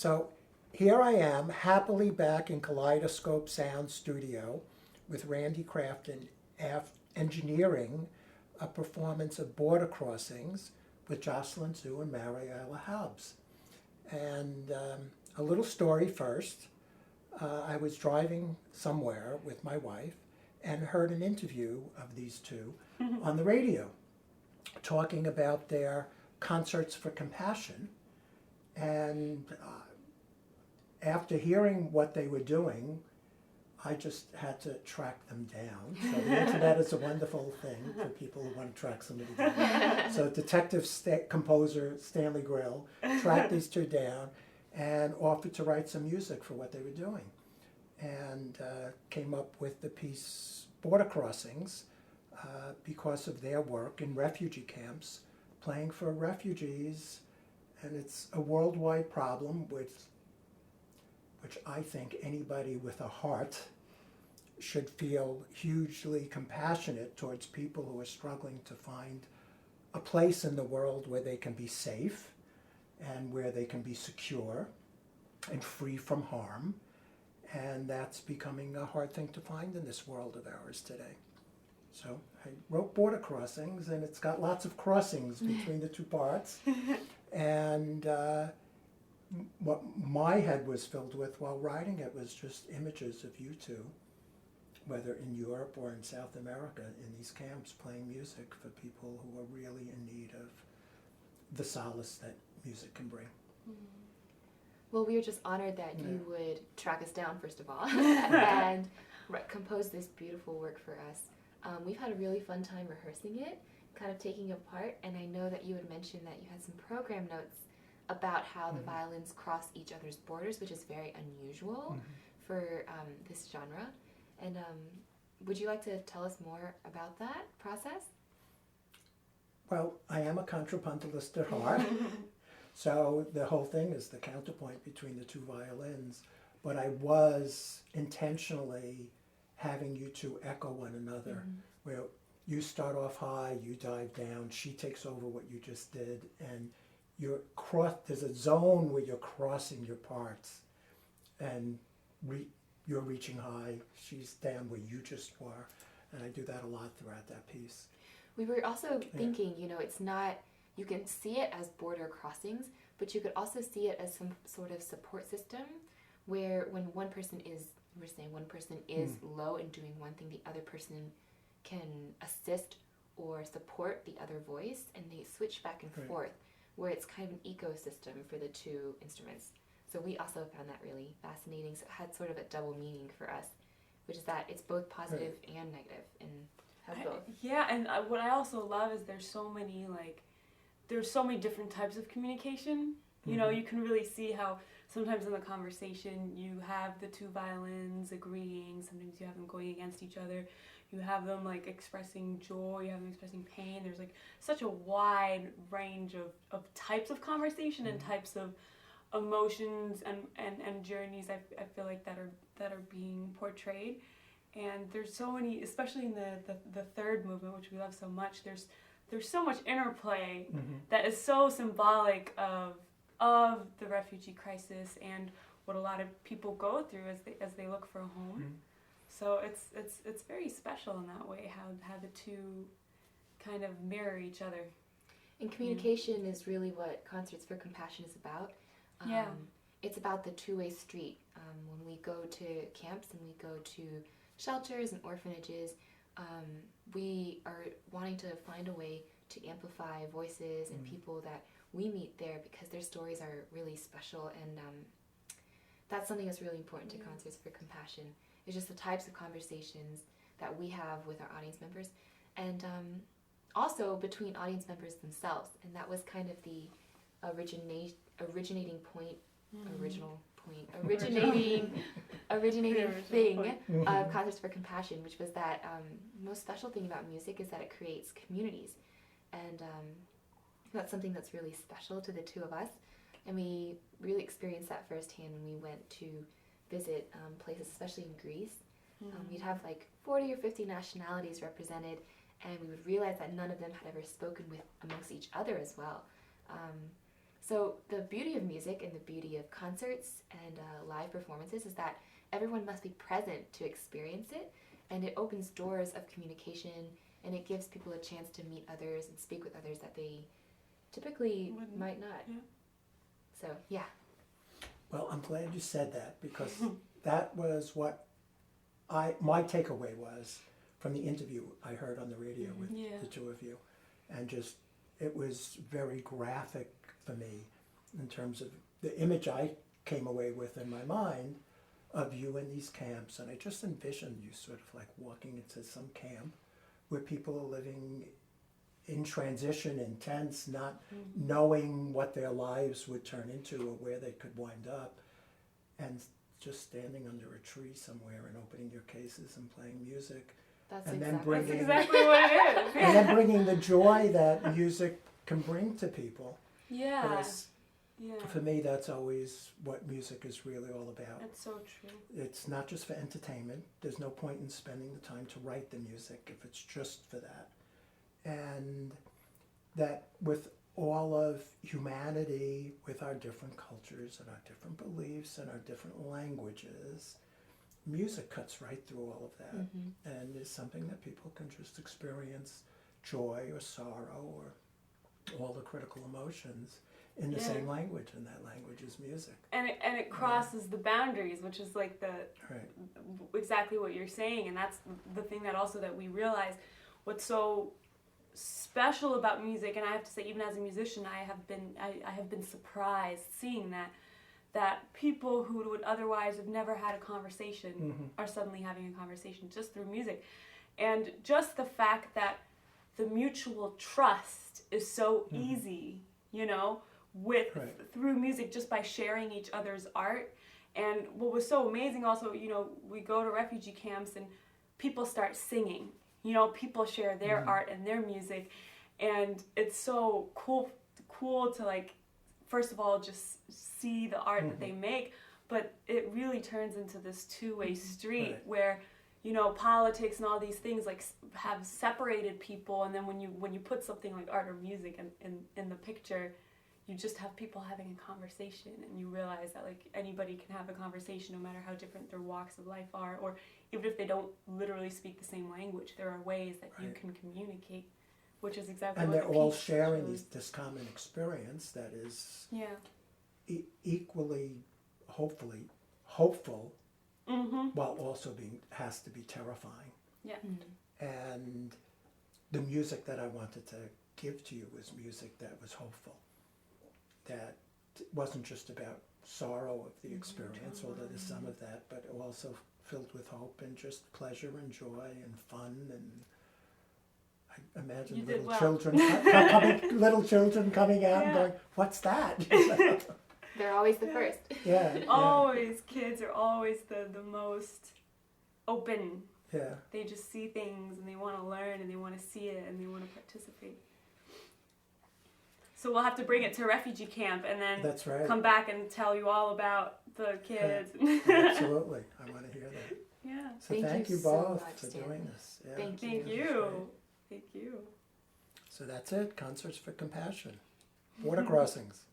So here I am, happily back in Kaleidoscope Sound Studio with Randy Crafton engineering a performance of Border Crossings with Jocelyn and Mariella Haubs. And a little story first. I was driving somewhere with my wife and heard an interview of these two on the radio talking about their Concerts for Compassion. And after hearing what they were doing, I just had to track them down. So the internet is a wonderful thing for people who want to track somebody down. So composer Stanley tracked these two down and offered to write some music for what they were doing. And came up with the piece Border Crossings because of their work in refugee camps, playing for refugees. And it's a worldwide problem which I think anybody with a heart should feel hugely compassionate towards people who are struggling to find a place in the world where they can be safe and where they can be secure and free from harm. And that's becoming a hard thing to find in this world of ours today. So I wrote Border Crossings, and it's got lots of crossings between the two parts. And what my head was filled with while writing it was just images of you two, whether in Europe or in South America, in these camps playing music for people who are really in need of the solace that music can bring. Well, we were just honored that you would track us down, first of all, and compose this beautiful work for us. We've had a really fun time rehearsing it, kind of taking it apart, and I know that you had mentioned that you had some program notes about how the violins cross each other's borders, which is very unusual for this genre. And would you like to tell us more about that process? Well, I am a contrapuntist at heart, so the whole thing is the counterpoint between the two violins, but I was intentionally having you two echo one another, where you start off high, you dive down, she takes over what you just did, and there's a zone where you're crossing your parts, and you're reaching high, she's down where you just were, and I do that a lot throughout that piece. We were also thinking, it's not, you can see it as border crossings, but you could also see it as some sort of support system, where when one person is low and doing one thing, the other person can assist or support the other voice, and they switch back and forth, where it's kind of an ecosystem for the two instruments. So we also found that really fascinating. So it had sort of a double meaning for us, which is that it's both positive and negative, and has both. Yeah, and what I also love is there's so many different types of communication. You know, you can really see how sometimes in the conversation you have the two violins agreeing, sometimes you have them going against each other, you have them like expressing joy, you have them expressing pain. There's like such a wide range of types of conversation and types of emotions and journeys I feel like that are being portrayed. And there's so many, especially in the third movement, which we love so much, there's so much interplay that is so symbolic of the refugee crisis and what a lot of people go through as they look for a home. So it's very special in that way, how the two kind of mirror each other. And communication is really what Concerts for Compassion is about. It's about the two-way street. When we go to camps and we go to shelters and orphanages, we are wanting to find a way to amplify voices and people that we meet there, because their stories are really special, and that's something that's really important to Concerts for Compassion. It's just the types of conversations that we have with our audience members, and also between audience members themselves. And that was kind of the originating thing of Concerts for Compassion, which was that the most special thing about music is that it creates communities, and that's something that's really special to the two of us, and we really experienced that firsthand when we went to visit places, especially in Greece. We'd have like 40 or 50 nationalities represented, and we would realize that none of them had ever spoken with amongst each other as well. So the beauty of music and the beauty of concerts and live performances is that everyone must be present to experience it, and it opens doors of communication, and it gives people a chance to meet others and speak with others that they typically might not. Yeah. So, yeah. Well, I'm glad you said that, because that was what my takeaway was from the interview I heard on the radio with the two of you. And just, it was very graphic for me in terms of the image I came away with in my mind of you in these camps. And I just envisioned you sort of like walking into some camp where people are living in transition, in tents, not knowing what their lives would turn into or where they could wind up, and just standing under a tree somewhere and opening your cases and playing music. That's Then exactly what it is. and then bringing the joy that music can bring to people. Yeah. Because Yeah. for me, that's always what music is really all about. That's so true. It's not just for entertainment. There's no point in spending the time to write the music if it's just for that. And that with all of humanity, with our different cultures and our different beliefs and our different languages, music cuts right through all of that, and is something that people can just experience joy or sorrow or all the critical emotions in the same language, and that language is music. And it crosses the boundaries, which is like exactly what you're saying, and that's the thing that also that we realize what's so special about music. And I have to say, even as a musician, I have been surprised seeing that people who would otherwise have never had a conversation are suddenly having a conversation just through music. And just the fact that the mutual trust is so easy, through music, just by sharing each other's art. And what was so amazing also, we go to refugee camps and people start singing, people share their art and their music. And it's so cool to, like, first of all, just see the art that they make, but it really turns into this two-way street where, politics and all these things like have separated people, and then when you put something like art or music in the picture, you just have people having a conversation, and you realize that like anybody can have a conversation no matter how different their walks of life are, or even if they don't literally speak the same language, there are ways that you can communicate, which is exactly And what they're all sharing this common experience that is equally, hopefully, hopeful, while also has to be terrifying. Yeah. And the music that I wanted to give to you was music that was hopeful, that wasn't just about sorrow of the experience, although there's some of that, but also filled with hope and just pleasure and joy and fun. And I imagine little children coming out and going, "What's that?" They're always the first. Always, kids are always the most open. Yeah. They just see things and they want to learn and they want to see it and they want to participate. So we'll have to bring it to refugee camp and then come back and tell you all about the kids. Absolutely. I want to hear that. Yeah. So thank you both for doing this. Yeah. Thank you. Thank you. So that's it. Concerts for Compassion. Border Crossings.